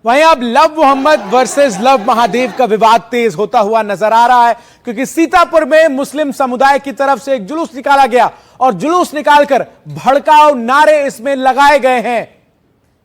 वहीं अब love Mohammad versus love Mahadev का विवाद तेज होता हुआ नजर आ रहा है, क्योंकि सीतापुर में मुस्लिम समुदाय की तरफ से एक जुलूस निकाला गया और जुलूस निकालकर भड़काऊ नारे इसमें लगाए गए हैं।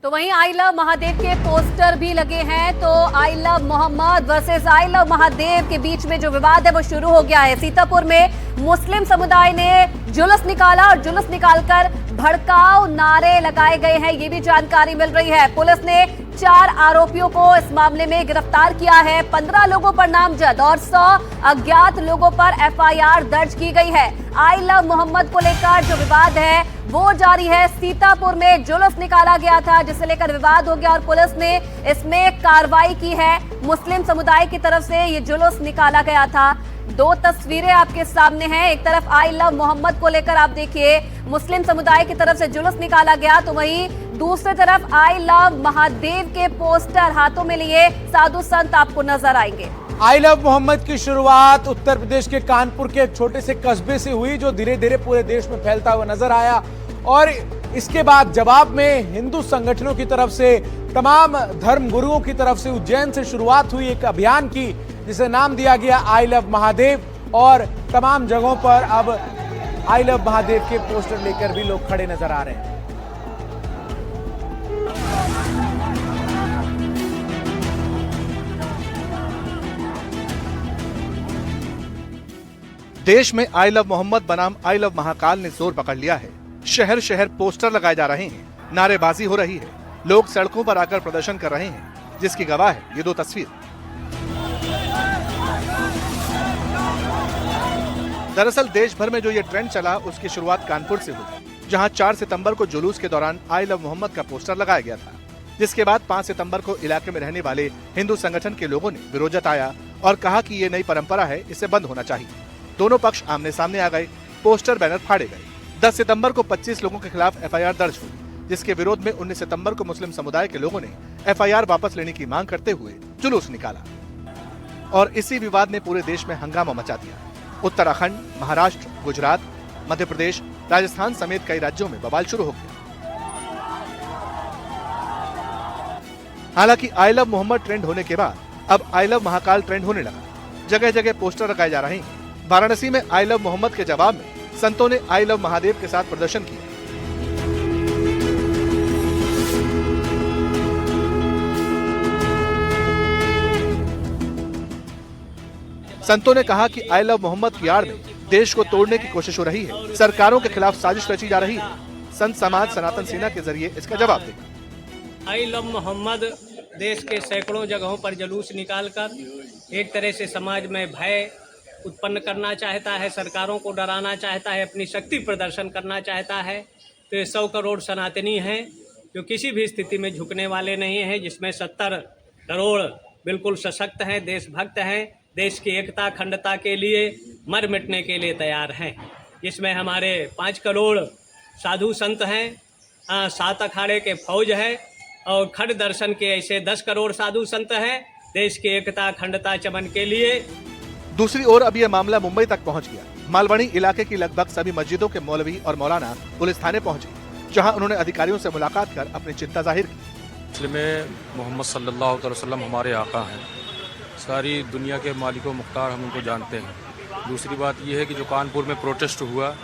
तो वहीं आई लव महादेव के पोस्टर भी लगे हैं। तो I love Mohammad versus I love Mahadev के बीच में जो विवाद है वो शुरू हो गया है। सीतापुर में मुस्लिम समुदाय ने जुलूस निकाला और जुलूस निकालकर भड़काऊ नारे लगाए गए हैं, ये भी जानकारी मिल रही है। पुलिस ने 4 आरोपियों को इस मामले में गिरफ्तार किया है। 15 लोगों पर नामजद और 100 अज्ञात लोगों पर एफआईआर दर्ज की गई है। आई लव मोहम्मद को लेकर जो विवाद है वो जारी है। सीतापुर में जुलूस निकाला गया था जिसे लेकर विवाद हो गया और पुलिस ने इसमें कार्रवाई की है। मुस्लिम समुदाय की तरफ से ये जुलूस निकाला गया था। 2 तस्वीरें आपके सामने हैं। एक तरफ आई लव मोहम्मद को लेकर आप देखिए मुस्लिम समुदाय की तरफ से जुलूस निकाला गया, तो वहीं दूसरी तरफ आई लव महादेव के पोस्टर हाथों में लिए साधु संत आपको नजर आएंगे। आई लव मोहम्मद की शुरुआत उत्तर प्रदेश के कानपुर के एक छोटे से कस्बे से हुई, जो धीरे धीरे पूरे देश में फैलता हुआ नजर आया और इसके बाद जवाब में हिंदू संगठनों की तरफ से, तमाम धर्म गुरुओं की तरफ से उज्जैन से शुरुआत हुई एक अभियान की जिसे नाम दिया गया आई लव महादेव, और तमाम जगहों पर अब आई लव महादेव के पोस्टर लेकर भी लोग खड़े नजर आ रहे हैं। देश में आई लव मोहम्मद बनाम आई लव महाकाल ने जोर पकड़ लिया है। शहर शहर पोस्टर लगाए जा रहे हैं, नारेबाजी हो रही है, लोग सड़कों पर आकर प्रदर्शन कर रहे हैं, जिसकी गवाह है ये 2 तस्वीर। दरअसल देश भर में जो ये ट्रेंड चला उसकी शुरुआत कानपुर से हुई, जहां 4 सितंबर को जुलूस के दौरान आई लव मोहम्मद का पोस्टर लगाया गया था, जिसके बाद 5 सितंबर को इलाके में रहने वाले हिंदू संगठन के लोगों ने विरोध जताया और कहा कि ये नई परंपरा है, इसे बंद होना चाहिए। दोनों पक्ष आमने सामने आ गए, पोस्टर बैनर फाड़े गए। 10 सितंबर को 25 लोगों के खिलाफ एफआईआर दर्ज हुई, जिसके विरोध में 19 सितंबर को मुस्लिम समुदाय के लोगों ने एफआईआर वापस लेने की मांग करते हुए जुलूस निकाला और इसी विवाद ने पूरे देश में हंगामा मचा दिया। उत्तराखंड, महाराष्ट्र, गुजरात, मध्य प्रदेश, राजस्थान समेत कई राज्यों में बवाल शुरू हो गया। हालांकि आई लव मोहम्मद ट्रेंड होने के बाद अब आई लव महाकाल ट्रेंड होने लगा। जगह जगह पोस्टर लगाए जा रहे हैं। वाराणसी में आई लव मोहम्मद के जवाब में संतों ने आई लव महादेव के साथ प्रदर्शन किया। संतों ने कहा कि आई लव मोहम्मद की आड़ में देश को तोड़ने की कोशिश हो रही है, सरकारों के खिलाफ साजिश रची जा रही है। संत समाज सनातन सेना के जरिए इसका जवाब देगा। आई लव मोहम्मद देश के सैकड़ों जगहों पर जुलूस निकालकर एक तरह से समाज में भय उत्पन्न करना चाहता है, सरकारों को डराना चाहता है, अपनी शक्ति प्रदर्शन करना चाहता है। तो ये 100 करोड़ सनातनी हैं जो किसी भी स्थिति में झुकने वाले नहीं हैं, जिसमें 70 करोड़ बिल्कुल सशक्त हैं, देशभक्त हैं, देश की एकता अखंडता के लिए मर मिटने के लिए तैयार हैं। जिसमें हमारे 5 करोड़ साधु संत हैं, 7 अखाड़े के फौज है और खड़ दर्शन के ऐसे 10 करोड़ साधु संत हैं, देश की एकता अखंडता चमन के लिए। दूसरी ओर अब यह मामला मुंबई तक पहुंच गया। मालवनी इलाके की लगभग सभी मस्जिदों के मौलवी और मौलाना पुलिस थाने पहुंचे, जहां उन्होंने अधिकारियों से मुलाकात कर अपनी चिंता जाहिर की। मुस्लिम मोहम्मद सल्लल्लाहु अलैहि वसल्लम हमारे आका हैं, सारी दुनिया के मालिको मुख्तार हम उनको जानते हैं। दूसरी बात यह है कि जो कानपुर में प्रोटेस्ट हुआ,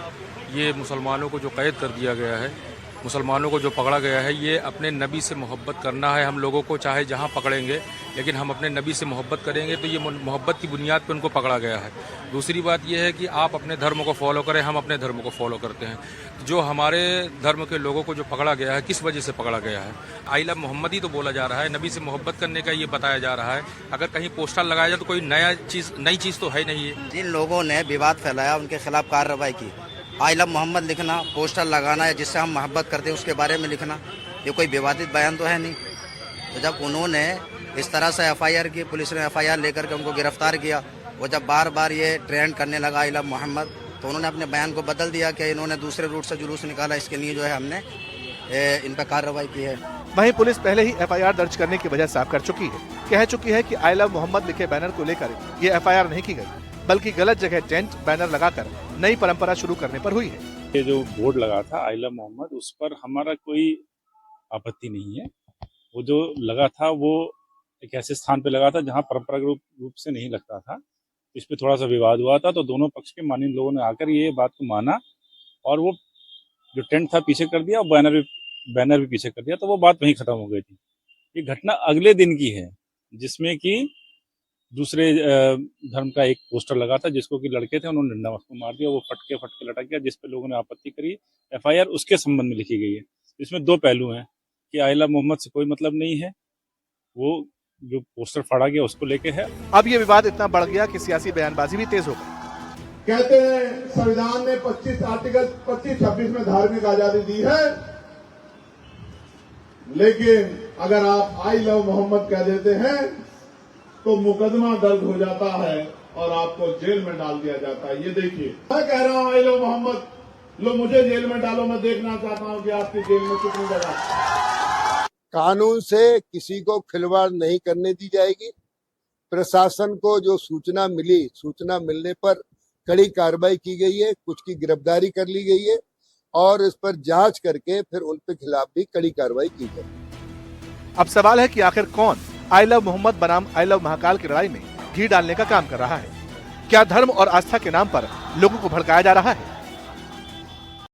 ये मुसलमानों को जो कैद कर दिया गया है, मुसलमानों को जो पकड़ा गया है, ये अपने नबी से मोहब्बत करना है हम लोगों को, चाहे जहां पकड़ेंगे, लेकिन हम अपने नबी से मोहब्बत करेंगे, तो ये मोहब्बत की बुनियाद पर उनको पकड़ा गया है। दूसरी बात यह है कि आप अपने धर्म को फॉलो करें, हम अपने धर्म को फॉलो करते हैं। जो हमारे धर्म के लोगों को जो पकड़ा गया है, किस वजह से पकड़ा गया है? आई लव मोहम्मद ही तो बोला जा रहा है, नबी से मोहब्बत करने का ये बताया जा रहा है। अगर कहीं पोस्टर लगाया जाए तो कोई नई चीज़ तो है नहीं है। जिन लोगों ने विवाद फैलाया उनके खिलाफ कार्रवाई की। आई लव मोहम्मद लिखना, पोस्टर लगाना या जिससे हम मोहब्बत करते हैं उसके बारे में लिखना, ये कोई विवादित बयान तो है नहीं। तो जब उन्होंने इस तरह से एफआईआर की, पुलिस ने एफआईआर लेकर के उनको गिरफ्तार किया, वो जब बार बार ये ट्रेंड करने लगा आई लव मोहम्मद, तो उन्होंने अपने बयान को बदल दिया कि इन्होंने दूसरे रूट से जुलूस निकाला, इसके लिए जो है हमने इन पर कार्रवाई की है। वहीं पुलिस पहले ही एफआईआर दर्ज करने की वजह साफ कर चुकी है, कह चुकी है कि आई लव मोहम्मद लिखे बैनर को लेकर ये एफआईआर नहीं की गई, बल्कि गलत जगह टेंट बैनर लगाकर नई परंपरा शुरू करने पर हुई है। ये जो बोर्ड लगा था आई लव मोहम्मद, उस पर हमारा कोई आपत्ति नहीं है। वो जो लगा था वो एक ऐसे स्थान पे लगा था जहाँ परंपरागत रूप से नहीं लगता था। इस पे थोड़ा सा विवाद हुआ था, तो दोनों पक्ष के माननीय लोगों ने आकर ये बात को माना और वो जो टेंट था पीछे कर दिया और बैनर भी पीछे कर दिया, तो वो बात वहीं खत्म हो गई थी। ये घटना अगले दिन की है जिसमें कि दूसरे धर्म का एक पोस्टर लगा था जिसको कि लड़के थे, उन्होंने डंडा उसको मार दिया, वो फटके लटक गया, जिस पे लोगों ने आपत्ति करी। FIR उसके संबंध में लिखी गई है। इसमें दो पहलू हैं कि आइला मोहम्मद से कोई मतलब नहीं है, वो जो पोस्टर फाड़ा गया उसको लेके है। अब ये विवाद इतना बढ़ गया कि सियासी बयानबाजी भी तेज हो गई। कहते हैं संविधान ने 25 आर्टिकल 25-26 में धार्मिक आजादी दी है, लेकिन अगर आप आई लव मोहम्मद कह देते हैं तो मुकदमा दर्ज हो जाता है और आपको जेल में डाल दिया जाता है। ये देखिए, मैं कह रहा हूं आई लव मोहम्मद, लो मुझे जेल में डालो, मैं देखना चाहता हूं कि आपकी जेल में कितनी जगह। कानून से किसी को खिलवाड़ नहीं करने दी जाएगी। प्रशासन को जो सूचना मिली, सूचना मिलने पर कड़ी कार्रवाई की गई है, कुछ की गिरफ्तारी कर ली गई है और इस पर जांच करके फिर उन पे खिलाफ भी कड़ी कार्रवाई की जाए। अब सवाल है कि आखिर कौन आई लव मोहम्मद बनाम आई लव महाकाल की लड़ाई में घी डालने का काम कर रहा है? क्या धर्म और आस्था के नाम पर लोगों को भड़काया जा रहा है?